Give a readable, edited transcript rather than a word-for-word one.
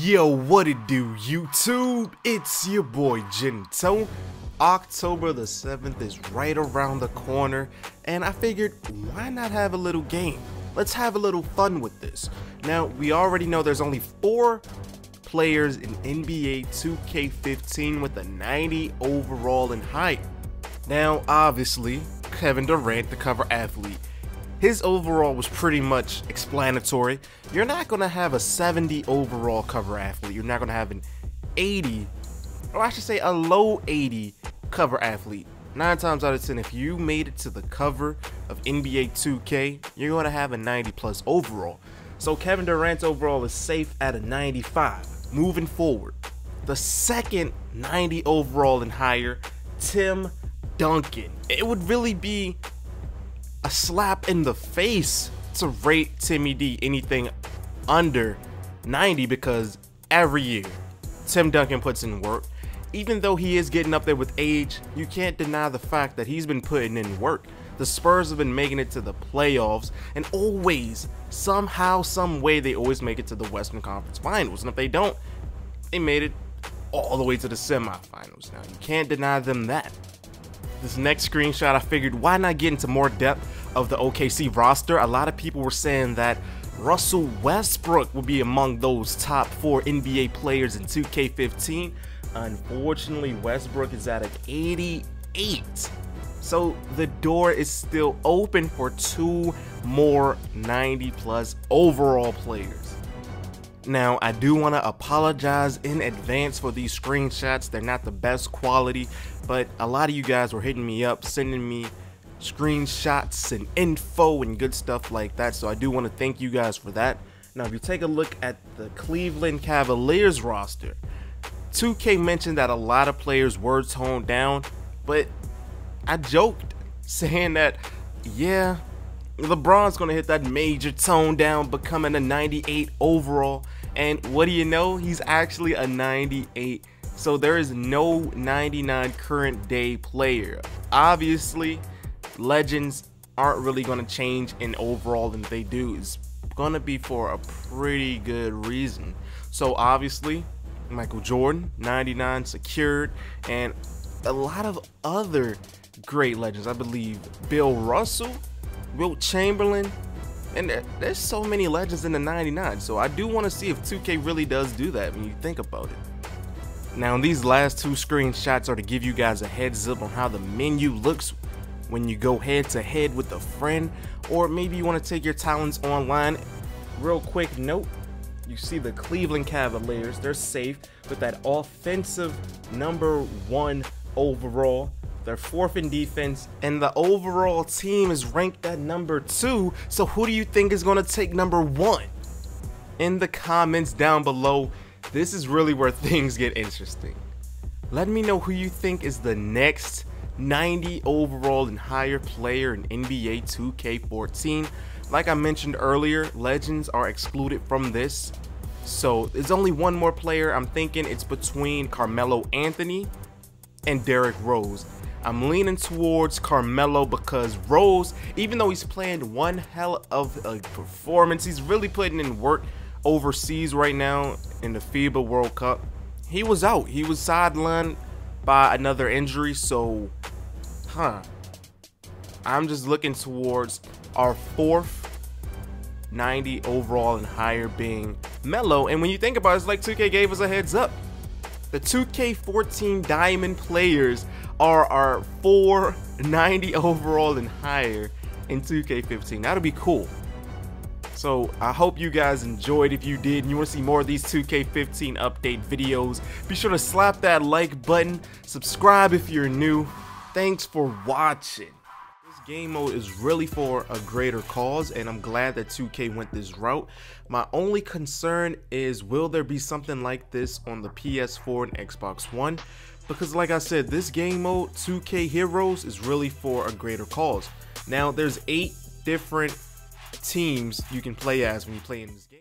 Yo, what it do, YouTube? It's your boy Gento. October the 7th is right around the corner, and I figured, why not have a little game? Let's have a little fun with this. Now, we already know there's only 4 players in NBA 2K15 with a 90 overall and higher. Now, obviously, Kevin Durant, the cover athlete, his overall was pretty much explanatory. You're not going to have a 70 overall cover athlete. You're not going to have an 80, or I should say a low 80 cover athlete. 9 times out of 10, if you made it to the cover of NBA 2K, you're going to have a 90 plus overall. So Kevin Durant's overall is safe at a 95. Moving forward, the second 90 overall and higher, Tim Duncan. It would really be a slap in the face to rate Timmy D anything under 90, because every year Tim Duncan puts in work. Even though he is getting up there with age, you can't deny the fact that he's been putting in work. The Spurs have been making it to the playoffs, and always, somehow, some way, they always make it to the Western Conference Finals. And if they don't, they made it all the way to the semifinals. Now, you can't deny them that. This next screenshot, I figured, why not get into more depth of the OKC roster? A lot of people were saying that Russell Westbrook would be among those top 4 NBA players in 2K15. Unfortunately, Westbrook is at an 88. So the door is still open for 2 more 90 plus overall players. Now, I do want to apologize in advance for these screenshots. They're not the best quality, but a lot of you guys were hitting me up, sending me screenshots and info and good stuff like that. So I do want to thank you guys for that. Now, if you take a look at the Cleveland Cavaliers roster, 2K mentioned that a lot of players were toned down, but I joked saying that, yeah, LeBron's going to hit that major tone down, becoming a 98 overall. And what do you know? He's actually a 98. So there is no 99 current day player. Obviously, legends aren't really going to change in overall, and if they do, it's going to be for a pretty good reason. So obviously, Michael Jordan, 99 secured, and a lot of other great legends. I believe Bill Russell, Wilt Chamberlain, and there's so many legends in the 99. So I do want to see if 2K really does do that when you think about it. Now, these last 2 screenshots are to give you guys a heads up on how the menu looks when you go head to head with a friend, or maybe you want to take your talents online. Real quick note, you see the Cleveland Cavaliers, they're safe with that offensive #1 overall. They're 4th in defense, and the overall team is ranked at #2. So who do you think is going to take #1? In the comments down below, this is really where things get interesting. Let me know who you think is the next 90 overall and higher player in NBA 2K14. Like I mentioned earlier, legends are excluded from this. So there's only one more player. I'm thinking it's between Carmelo Anthony and Derrick Rose. I'm leaning towards Carmelo because Rose, even though he's playing one hell of a performance, he's really putting in work overseas right now in the FIBA World Cup. He was out. He was sidelined by another injury. So, I'm just looking towards our 4th 90 overall and higher being Melo. And when you think about it, it's like 2K gave us a heads up. The 2K14 Diamond players are our 4 90 overall and higher in 2K15. That'll be cool. So I hope you guys enjoyed. If you did and you want to see more of these 2K15 update videos, be sure to slap that like button, subscribe if you're new. Thanks for watching. This game mode is really for a greater cause, and I'm glad that 2K went this route. My only concern is, will there be something like this on the PS4 and Xbox One? Because like I said, this game mode, 2K Heroes, is really for a greater cause. Now, there's 8 different teams you can play as when you play in this game.